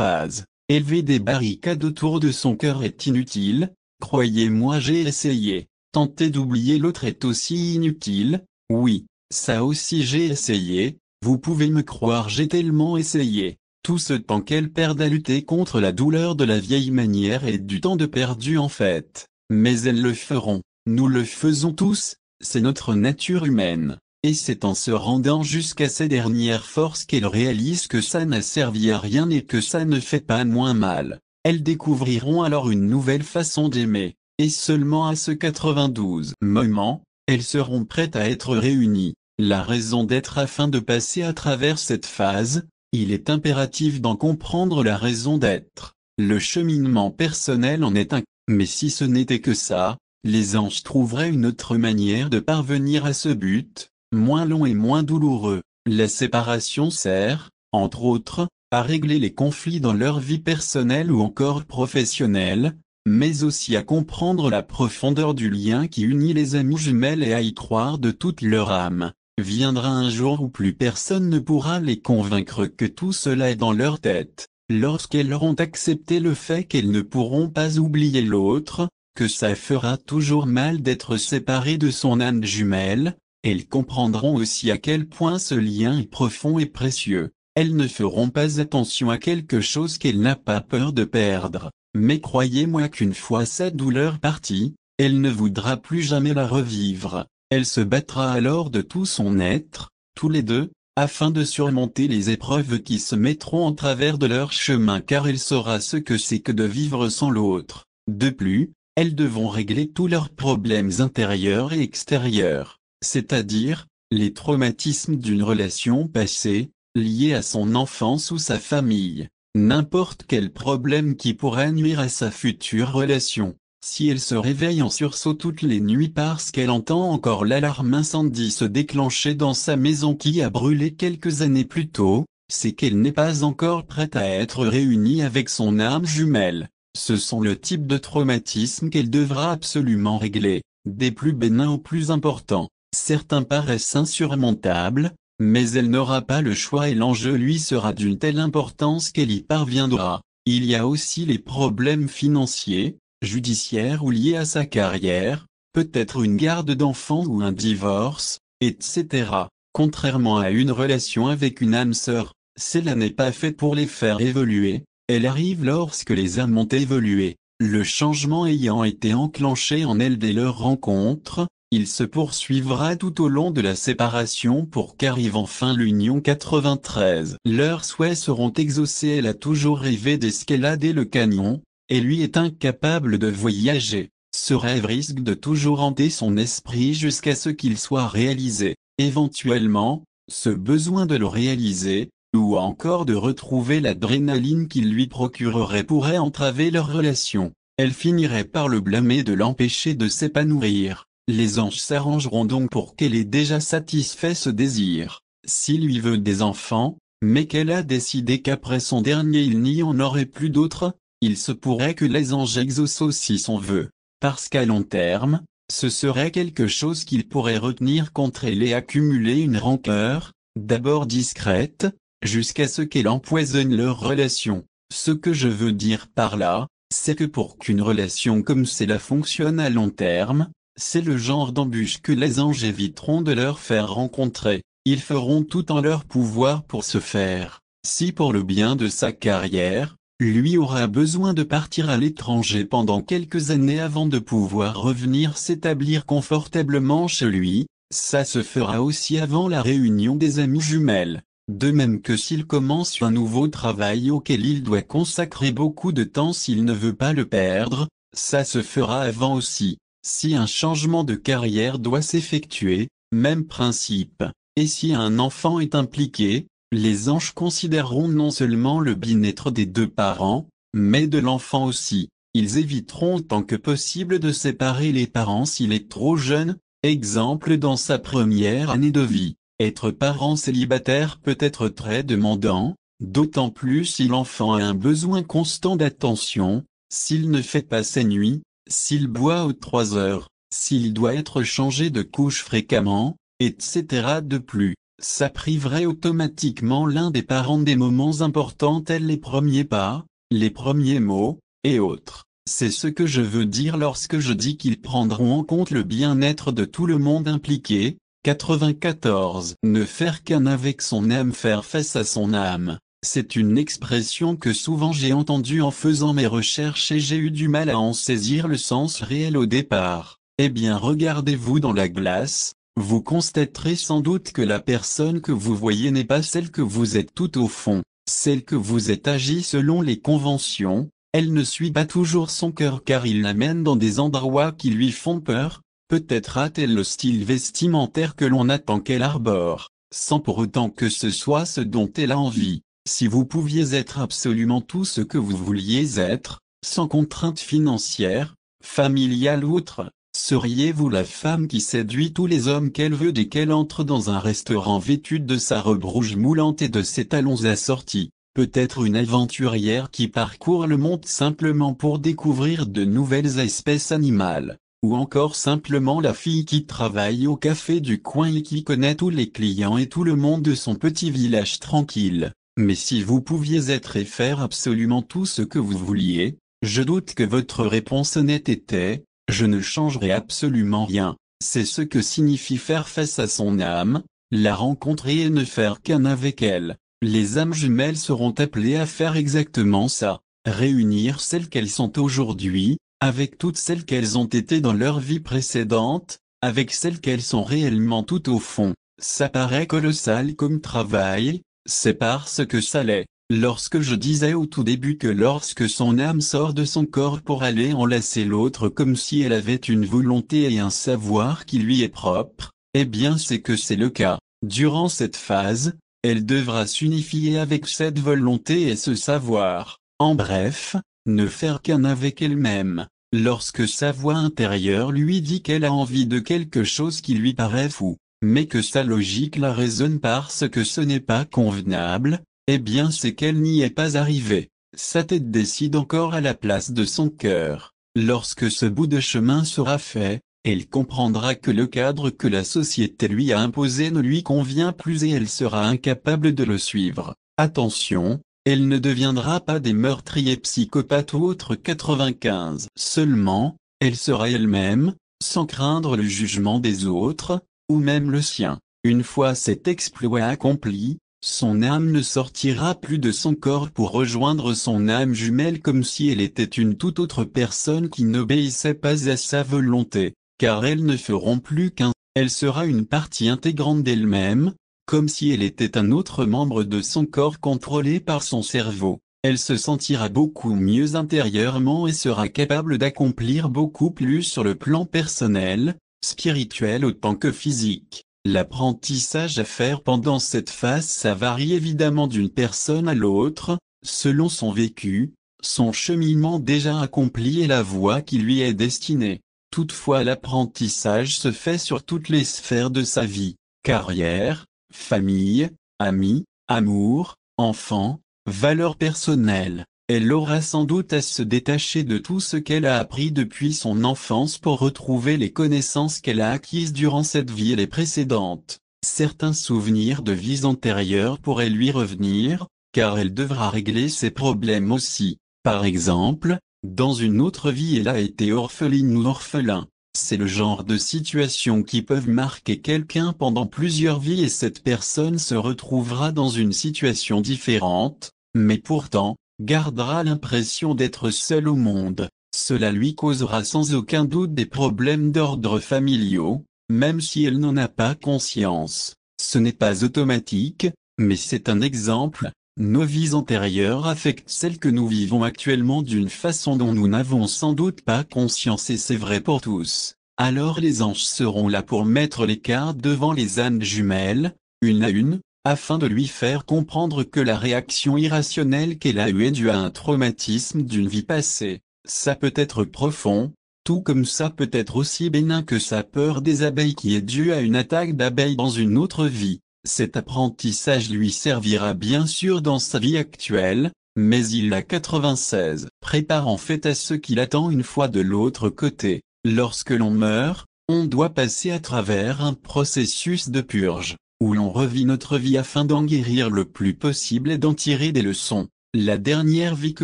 phase. Élever des barricades autour de son cœur est inutile, croyez-moi, j'ai essayé. Tenter d'oublier l'autre est aussi inutile, oui, ça aussi j'ai essayé, vous pouvez me croire, j'ai tellement essayé. Tout ce temps qu'elle perd à lutter contre la douleur de la vieille manière est du temps de perdu en fait. Mais elles le feront, nous le faisons tous, c'est notre nature humaine. Et c'est en se rendant jusqu'à ces dernières forces qu'elles réalisent que ça n'a servi à rien et que ça ne fait pas moins mal. Elles découvriront alors une nouvelle façon d'aimer, et seulement à ce 92 moment, elles seront prêtes à être réunies. La raison d'être afin de passer à travers cette phase, il est impératif d'en comprendre la raison d'être. Le cheminement personnel en est un, mais si ce n'était que ça, les anges trouveraient une autre manière de parvenir à ce but, moins long et moins douloureux. La séparation sert, entre autres, à régler les conflits dans leur vie personnelle ou encore professionnelle, mais aussi à comprendre la profondeur du lien qui unit les amies jumelles et à y croire de toute leur âme. Viendra un jour où plus personne ne pourra les convaincre que tout cela est dans leur tête, lorsqu'elles auront accepté le fait qu'elles ne pourront pas oublier l'autre, que ça fera toujours mal d'être séparé de son âme jumelle. Elles comprendront aussi à quel point ce lien est profond et précieux. Elles ne feront pas attention à quelque chose qu'elle n'a pas peur de perdre. Mais croyez-moi qu'une fois cette douleur partie, elle ne voudra plus jamais la revivre. Elle se battra alors de tout son être, tous les deux, afin de surmonter les épreuves qui se mettront en travers de leur chemin, car elle saura ce que c'est que de vivre sans l'autre. De plus, elles devront régler tous leurs problèmes intérieurs et extérieurs, c'est-à-dire, les traumatismes d'une relation passée, liés à son enfance ou sa famille, n'importe quel problème qui pourrait nuire à sa future relation. Si elle se réveille en sursaut toutes les nuits parce qu'elle entend encore l'alarme incendie se déclencher dans sa maison qui a brûlé quelques années plus tôt, c'est qu'elle n'est pas encore prête à être réunie avec son âme jumelle. Ce sont le type de traumatisme qu'elle devra absolument régler, des plus bénins aux plus importants. Certains paraissent insurmontables, mais elle n'aura pas le choix et l'enjeu lui sera d'une telle importance qu'elle y parviendra. Il y a aussi les problèmes financiers, judiciaires ou liés à sa carrière, peut-être une garde d'enfants ou un divorce, etc. Contrairement à une relation avec une âme sœur, cela n'est pas fait pour les faire évoluer, elle arrive lorsque les âmes ont évolué. Le changement ayant été enclenché en elles dès leur rencontre, il se poursuivra tout au long de la séparation pour qu'arrive enfin l'union 93. Leurs souhaits seront exaucés. Elle a toujours rêvé d'escalader le canyon, et lui est incapable de voyager. Ce rêve risque de toujours hanter son esprit jusqu'à ce qu'il soit réalisé. Éventuellement, ce besoin de le réaliser, ou encore de retrouver l'adrénaline qu'il lui procurerait pourrait entraver leur relation. Elle finirait par le blâmer de l'empêcher de s'épanouir. Les anges s'arrangeront donc pour qu'elle ait déjà satisfait ce désir. S'il lui veut des enfants, mais qu'elle a décidé qu'après son dernier il n'y en aurait plus d'autres, il se pourrait que les anges exaucent aussi son vœu. Parce qu'à long terme, ce serait quelque chose qu'il pourrait retenir contre elle et accumuler une rancœur, d'abord discrète, jusqu'à ce qu'elle empoisonne leur relation. Ce que je veux dire par là, c'est que pour qu'une relation comme celle-là fonctionne à long terme, c'est le genre d'embûche que les anges éviteront de leur faire rencontrer. Ils feront tout en leur pouvoir pour ce faire. Si pour le bien de sa carrière, lui aura besoin de partir à l'étranger pendant quelques années avant de pouvoir revenir s'établir confortablement chez lui, ça se fera aussi avant la réunion des amies jumelles. De même que s'il commence un nouveau travail auquel il doit consacrer beaucoup de temps s'il ne veut pas le perdre, ça se fera avant aussi. Si un changement de carrière doit s'effectuer, même principe. Et si un enfant est impliqué, les anges considéreront non seulement le bien-être des deux parents, mais de l'enfant aussi. Ils éviteront autant que possible de séparer les parents s'il est trop jeune, exemple dans sa première année de vie. Être parent célibataire peut être très demandant, d'autant plus si l'enfant a un besoin constant d'attention, s'il ne fait pas ses nuits, s'il boit aux 3 heures, s'il doit être changé de couche fréquemment, etc. De plus, ça priverait automatiquement l'un des parents des moments importants tels les premiers pas, les premiers mots, et autres. C'est ce que je veux dire lorsque je dis qu'ils prendront en compte le bien-être de tout le monde impliqué. 94. Ne faire qu'un avec son âme, faire face à son âme. C'est une expression que souvent j'ai entendue en faisant mes recherches et j'ai eu du mal à en saisir le sens réel au départ. Eh bien, regardez-vous dans la glace, vous constaterez sans doute que la personne que vous voyez n'est pas celle que vous êtes tout au fond, celle que vous êtes agit selon les conventions. Elle ne suit pas toujours son cœur car il l'amène dans des endroits qui lui font peur. Peut-être a-t-elle le style vestimentaire que l'on attend qu'elle arbore, sans pour autant que ce soit ce dont elle a envie. Si vous pouviez être absolument tout ce que vous vouliez être, sans contrainte financière, familiale ou autre, seriez-vous la femme qui séduit tous les hommes qu'elle veut dès qu'elle entre dans un restaurant vêtue de sa robe rouge moulante et de ses talons assortis? Peut-être une aventurière qui parcourt le monde simplement pour découvrir de nouvelles espèces animales. Ou encore simplement la fille qui travaille au café du coin et qui connaît tous les clients et tout le monde de son petit village tranquille. Mais si vous pouviez être et faire absolument tout ce que vous vouliez, je doute que votre réponse honnête était « Je ne changerai absolument rien ». C'est ce que signifie faire face à son âme, la rencontrer et ne faire qu'un avec elle. Les âmes jumelles seront appelées à faire exactement ça, réunir celles qu'elles sont aujourd'hui, avec toutes celles qu'elles ont été dans leur vie précédente, avec celles qu'elles sont réellement tout au fond. Ça paraît colossal comme travail, c'est parce que ça l'est. Lorsque je disais au tout début que lorsque son âme sort de son corps pour aller enlacer l'autre comme si elle avait une volonté et un savoir qui lui est propre, eh bien c'est que c'est le cas. Durant cette phase, elle devra s'unifier avec cette volonté et ce savoir. En bref, ne faire qu'un avec elle-même. Lorsque sa voix intérieure lui dit qu'elle a envie de quelque chose qui lui paraît fou, mais que sa logique la raisonne parce que ce n'est pas convenable, eh bien c'est qu'elle n'y est pas arrivée. Sa tête décide encore à la place de son cœur. Lorsque ce bout de chemin sera fait, elle comprendra que le cadre que la société lui a imposé ne lui convient plus et elle sera incapable de le suivre. Attention, elle ne deviendra pas des meurtriers psychopathes ou autres 95. Seulement, elle sera elle-même, sans craindre le jugement des autres, ou même le sien. Une fois cet exploit accompli, son âme ne sortira plus de son corps pour rejoindre son âme jumelle comme si elle était une toute autre personne qui n'obéissait pas à sa volonté, car elles ne feront plus qu'un. Elle sera une partie intégrante d'elle-même, comme si elle était un autre membre de son corps contrôlé par son cerveau. Elle se sentira beaucoup mieux intérieurement et sera capable d'accomplir beaucoup plus sur le plan personnel, spirituel autant que physique. L'apprentissage à faire pendant cette phase ça varie évidemment d'une personne à l'autre, selon son vécu, son cheminement déjà accompli et la voie qui lui est destinée. Toutefois l'apprentissage se fait sur toutes les sphères de sa vie, carrière, famille, amis, amour, enfants, valeurs personnelles. Elle aura sans doute à se détacher de tout ce qu'elle a appris depuis son enfance pour retrouver les connaissances qu'elle a acquises durant cette vie et les précédentes. Certains souvenirs de vies antérieures pourraient lui revenir, car elle devra régler ses problèmes aussi. Par exemple, dans une autre vie elle a été orpheline ou orphelin. C'est le genre de situation qui peuvent marquer quelqu'un pendant plusieurs vies et cette personne se retrouvera dans une situation différente, mais pourtant, gardera l'impression d'être seule au monde. Cela lui causera sans aucun doute des problèmes d'ordre familiaux, même si elle n'en a pas conscience. Ce n'est pas automatique, mais c'est un exemple. Nos vies antérieures affectent celles que nous vivons actuellement d'une façon dont nous n'avons sans doute pas conscience et c'est vrai pour tous. Alors les anges seront là pour mettre les cartes devant les âmes jumelles, une à une, afin de lui faire comprendre que la réaction irrationnelle qu'elle a eue est due à un traumatisme d'une vie passée. Ça peut être profond, tout comme ça peut être aussi bénin que sa peur des abeilles qui est due à une attaque d'abeilles dans une autre vie. Cet apprentissage lui servira bien sûr dans sa vie actuelle, mais il a 96. Prépare en fait à ce qui l'attend une fois de l'autre côté. Lorsque l'on meurt, on doit passer à travers un processus de purge. où l'on revit notre vie afin d'en guérir le plus possible et d'en tirer des leçons. La dernière vie que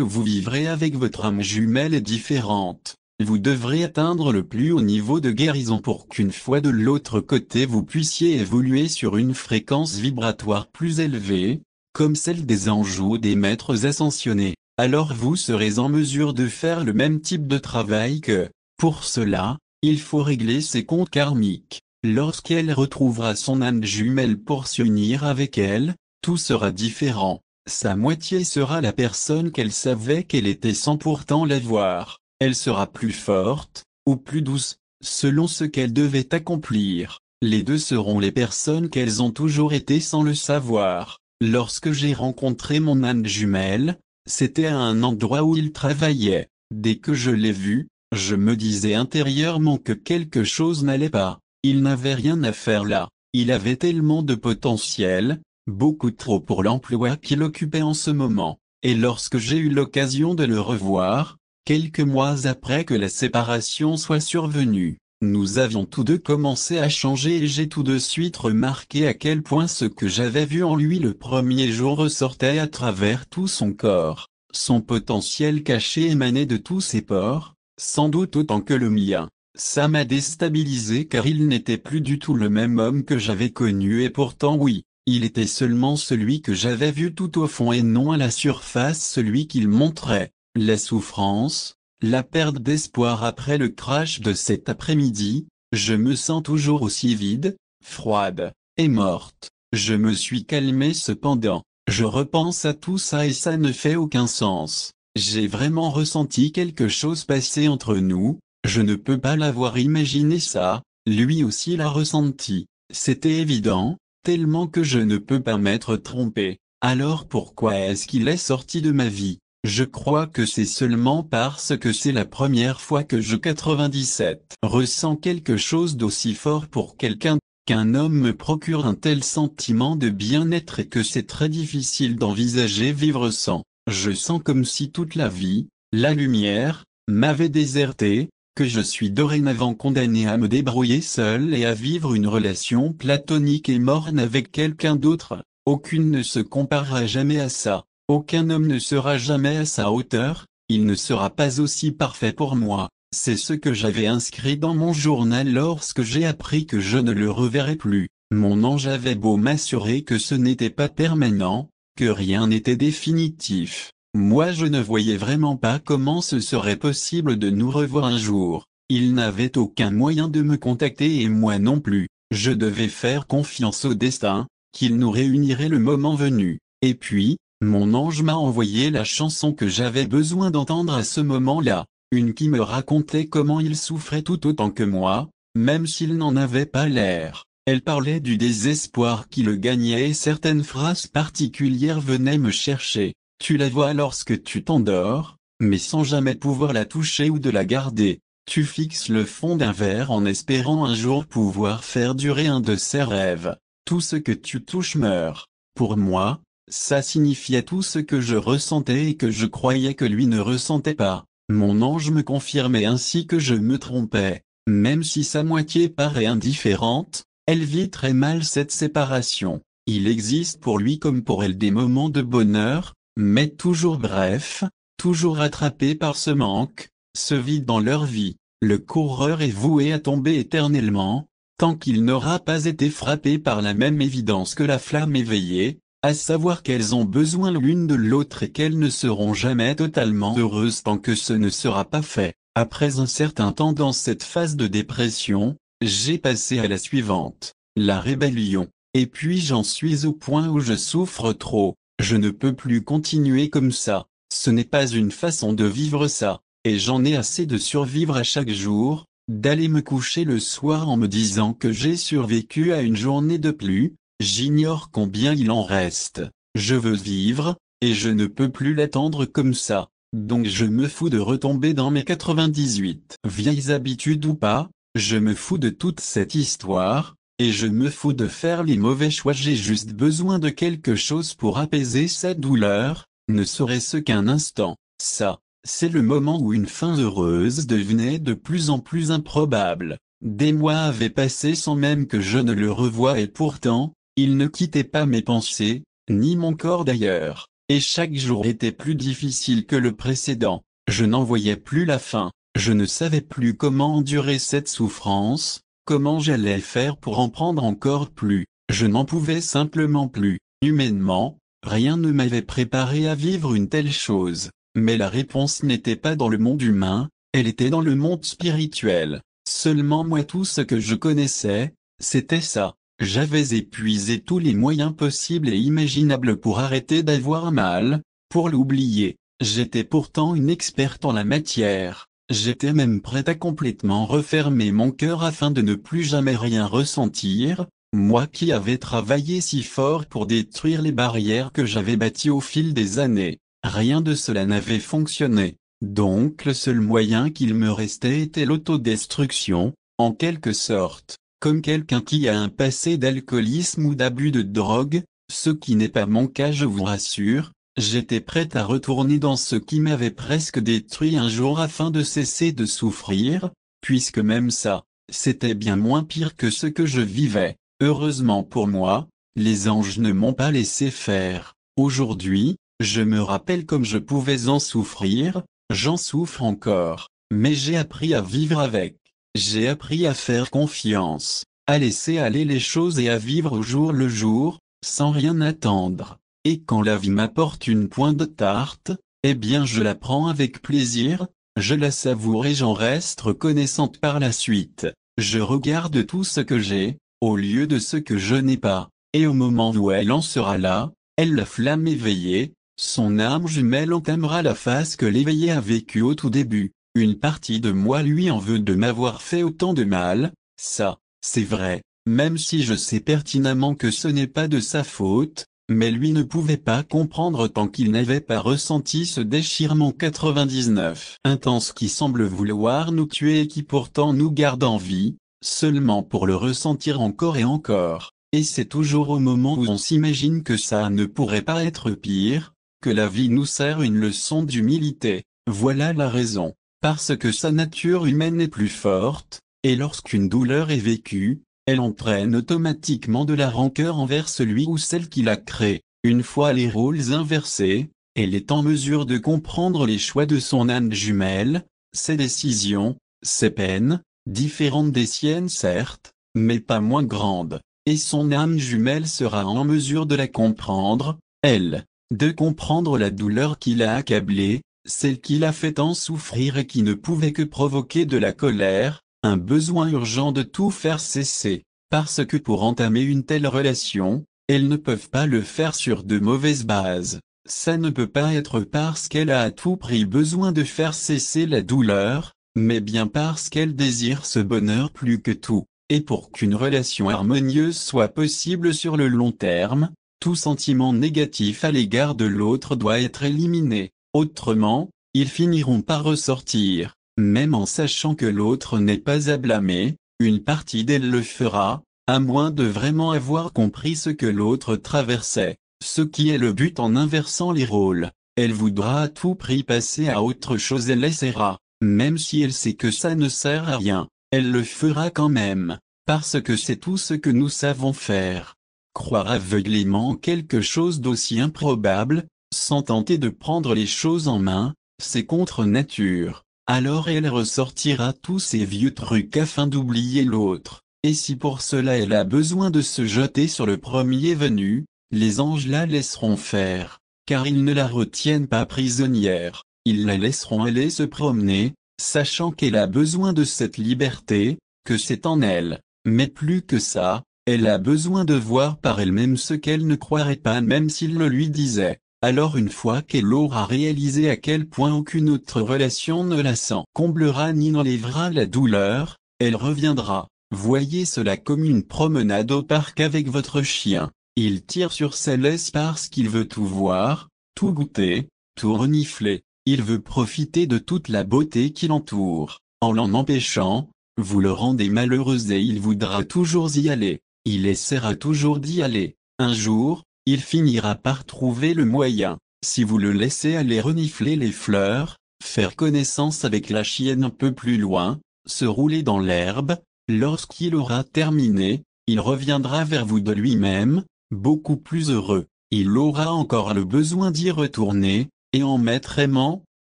vous vivrez avec votre âme jumelle est différente. Vous devrez atteindre le plus haut niveau de guérison pour qu'une fois de l'autre côté vous puissiez évoluer sur une fréquence vibratoire plus élevée, comme celle des anges ou des maîtres ascensionnés. Alors vous serez en mesure de faire le même type de travail que, pour cela, il faut régler ses comptes karmiques. Lorsqu'elle retrouvera son âme jumelle pour s'unir avec elle, tout sera différent. Sa moitié sera la personne qu'elle savait qu'elle était sans pourtant l'avoir. Elle sera plus forte, ou plus douce, selon ce qu'elle devait accomplir. Les deux seront les personnes qu'elles ont toujours été sans le savoir. Lorsque j'ai rencontré mon âme jumelle, c'était à un endroit où il travaillait. Dès que je l'ai vu, je me disais intérieurement que quelque chose n'allait pas. Il n'avait rien à faire là. Il avait tellement de potentiel, beaucoup trop pour l'emploi qu'il occupait en ce moment. Et lorsque j'ai eu l'occasion de le revoir, quelques mois après que la séparation soit survenue, nous avions tous deux commencé à changer et j'ai tout de suite remarqué à quel point ce que j'avais vu en lui le premier jour ressortait à travers tout son corps. Son potentiel caché émanait de tous ses pores, sans doute autant que le mien. Ça m'a déstabilisé car il n'était plus du tout le même homme que j'avais connu et pourtant oui, il était seulement celui que j'avais vu tout au fond et non à la surface celui qu'il montrait. La souffrance, la perte d'espoir après le crash de cet après-midi, je me sens toujours aussi vide, froide, et morte. Je me suis calmé cependant, je repense à tout ça et ça ne fait aucun sens. J'ai vraiment ressenti quelque chose passer entre nous. Je ne peux pas l'avoir imaginé ça, lui aussi l'a ressenti. C'était évident, tellement que je ne peux pas m'être trompé. Alors pourquoi est-ce qu'il est sorti de ma vie? Je crois que c'est seulement parce que c'est la première fois que je 97 ressens quelque chose d'aussi fort pour quelqu'un, qu'un homme me procure un tel sentiment de bien-être et que c'est très difficile d'envisager vivre sans. Je sens comme si toute la vie, la lumière, m'avait déserté, que je suis dorénavant condamné à me débrouiller seul et à vivre une relation platonique et morne avec quelqu'un d'autre. Aucune ne se comparera jamais à ça. Aucun homme ne sera jamais à sa hauteur, il ne sera pas aussi parfait pour moi. C'est ce que j'avais inscrit dans mon journal lorsque j'ai appris que je ne le reverrais plus. Mon ange avait beau m'assurer que ce n'était pas permanent, que rien n'était définitif. Moi je ne voyais vraiment pas comment ce serait possible de nous revoir un jour. Il n'avait aucun moyen de me contacter et moi non plus. Je devais faire confiance au destin, qu'il nous réunirait le moment venu. Et puis, mon ange m'a envoyé la chanson que j'avais besoin d'entendre à ce moment-là. Une qui me racontait comment il souffrait tout autant que moi, même s'il n'en avait pas l'air. Elle parlait du désespoir qui le gagnait et certaines phrases particulières venaient me chercher. Tu la vois lorsque tu t'endors, mais sans jamais pouvoir la toucher ou de la garder. Tu fixes le fond d'un verre en espérant un jour pouvoir faire durer un de ses rêves. Tout ce que tu touches meurt. Pour moi, ça signifiait tout ce que je ressentais et que je croyais que lui ne ressentait pas. Mon ange me confirmait ainsi que je me trompais. Même si sa moitié paraît indifférente, elle vit très mal cette séparation. Il existe pour lui comme pour elle des moments de bonheur, mais toujours brefs, toujours rattrapés par ce manque, ce vide dans leur vie. Le coureur est voué à tomber éternellement, tant qu'il n'aura pas été frappé par la même évidence que la flamme éveillée, à savoir qu'elles ont besoin l'une de l'autre et qu'elles ne seront jamais totalement heureuses tant que ce ne sera pas fait. Après un certain temps dans cette phase de dépression, j'ai passé à la suivante, la rébellion. Et puis j'en suis au point où je souffre trop, je ne peux plus continuer comme ça, ce n'est pas une façon de vivre ça, et j'en ai assez de survivre à chaque jour, d'aller me coucher le soir en me disant que j'ai survécu à une journée de plus. J'ignore combien il en reste. Je veux vivre, et je ne peux plus l'attendre comme ça. Donc je me fous de retomber dans mes 98 vieilles habitudes ou pas, je me fous de toute cette histoire, et je me fous de faire les mauvais choix. J'ai juste besoin de quelque chose pour apaiser cette douleur, ne serait-ce qu'un instant. Ça, c'est le moment où une fin heureuse devenait de plus en plus improbable. Des mois avaient passé sans même que je ne le revoie et pourtant, Il ne quittait pas mes pensées, ni mon corps d'ailleurs, et chaque jour était plus difficile que le précédent. Je n'en voyais plus la fin, je ne savais plus comment endurer cette souffrance, comment j'allais faire pour en prendre encore plus, je n'en pouvais simplement plus. Humainement, rien ne m'avait préparé à vivre une telle chose, mais la réponse n'était pas dans le monde humain, elle était dans le monde spirituel. Seulement moi tout ce que je connaissais, c'était ça. J'avais épuisé tous les moyens possibles et imaginables pour arrêter d'avoir mal, pour l'oublier. J'étais pourtant une experte en la matière. J'étais même prête à complètement refermer mon cœur afin de ne plus jamais rien ressentir, moi qui avais travaillé si fort pour détruire les barrières que j'avais bâties au fil des années. Rien de cela n'avait fonctionné. Donc le seul moyen qu'il me restait était l'autodestruction, en quelque sorte, comme quelqu'un qui a un passé d'alcoolisme ou d'abus de drogue, ce qui n'est pas mon cas je vous rassure. J'étais prête à retourner dans ce qui m'avait presque détruit un jour afin de cesser de souffrir, puisque même ça, c'était bien moins pire que ce que je vivais. Heureusement pour moi, les anges ne m'ont pas laissé faire. Aujourd'hui, je me rappelle comme je pouvais en souffrir, j'en souffre encore, mais j'ai appris à vivre avec. J'ai appris à faire confiance, à laisser aller les choses et à vivre au jour le jour, sans rien attendre. Et quand la vie m'apporte une pointe de tarte, eh bien je la prends avec plaisir, je la savoure et j'en reste reconnaissante par la suite. Je regarde tout ce que j'ai, au lieu de ce que je n'ai pas, et au moment où elle en sera là, elle la flamme éveillée, son âme jumelle entamera la phase que l'éveillé a vécue au tout début. Une partie de moi lui en veut de m'avoir fait autant de mal, ça, c'est vrai, même si je sais pertinemment que ce n'est pas de sa faute. Mais lui ne pouvait pas comprendre tant qu'il n'avait pas ressenti ce déchirement 99 intense qui semble vouloir nous tuer et qui pourtant nous garde en vie, seulement pour le ressentir encore et encore. Et c'est toujours au moment où on s'imagine que ça ne pourrait pas être pire, que la vie nous sert une leçon d'humilité. Voilà la raison. Parce que sa nature humaine est plus forte, et lorsqu'une douleur est vécue, elle entraîne automatiquement de la rancœur envers celui ou celle qui l'a créée. Une fois les rôles inversés, elle est en mesure de comprendre les choix de son âme jumelle, ses décisions, ses peines, différentes des siennes certes, mais pas moins grandes, et son âme jumelle sera en mesure de la comprendre, elle, de comprendre la douleur qui l'a accablée, celle qui l'a fait tant souffrir et qui ne pouvait que provoquer de la colère, un besoin urgent de tout faire cesser, parce que pour entamer une telle relation, elles ne peuvent pas le faire sur de mauvaises bases. Ça ne peut pas être parce qu'elle a à tout prix besoin de faire cesser la douleur, mais bien parce qu'elle désire ce bonheur plus que tout. Et pour qu'une relation harmonieuse soit possible sur le long terme, tout sentiment négatif à l'égard de l'autre doit être éliminé. Autrement, ils finiront par ressortir. Même en sachant que l'autre n'est pas à blâmer, une partie d'elle le fera, à moins de vraiment avoir compris ce que l'autre traversait, ce qui est le but en inversant les rôles. Elle voudra à tout prix passer à autre chose, elle essaiera, même si elle sait que ça ne sert à rien, elle le fera quand même, parce que c'est tout ce que nous savons faire. Croire aveuglément en quelque chose d'aussi improbable, sans tenter de prendre les choses en main, c'est contre nature. Alors elle ressortira tous ses vieux trucs afin d'oublier l'autre, et si pour cela elle a besoin de se jeter sur le premier venu, les anges la laisseront faire, car ils ne la retiennent pas prisonnière, ils la laisseront aller se promener, sachant qu'elle a besoin de cette liberté, que c'est en elle, mais plus que ça, elle a besoin de voir par elle-même ce qu'elle ne croirait pas même s'il le lui disait. Alors une fois qu'elle aura réalisé à quel point aucune autre relation ne la comblera ni n'enlèvera la douleur, elle reviendra. Voyez cela comme une promenade au parc avec votre chien. Il tire sur sa laisse parce qu'il veut tout voir, tout goûter, tout renifler. Il veut profiter de toute la beauté qui l'entoure. En l'en empêchant, vous le rendez malheureux et il voudra toujours y aller. Il essaiera toujours d'y aller. Un jour, il finira par trouver le moyen, si vous le laissez aller renifler les fleurs, faire connaissance avec la chienne un peu plus loin, se rouler dans l'herbe, lorsqu'il aura terminé, il reviendra vers vous de lui-même, beaucoup plus heureux. Il aura encore le besoin d'y retourner, et en maître aimant,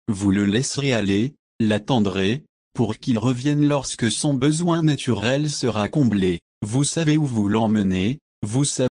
vous le laisserez aller, l'attendrez, pour qu'il revienne lorsque son besoin naturel sera comblé. Vous savez où vous l'emmenez, vous savez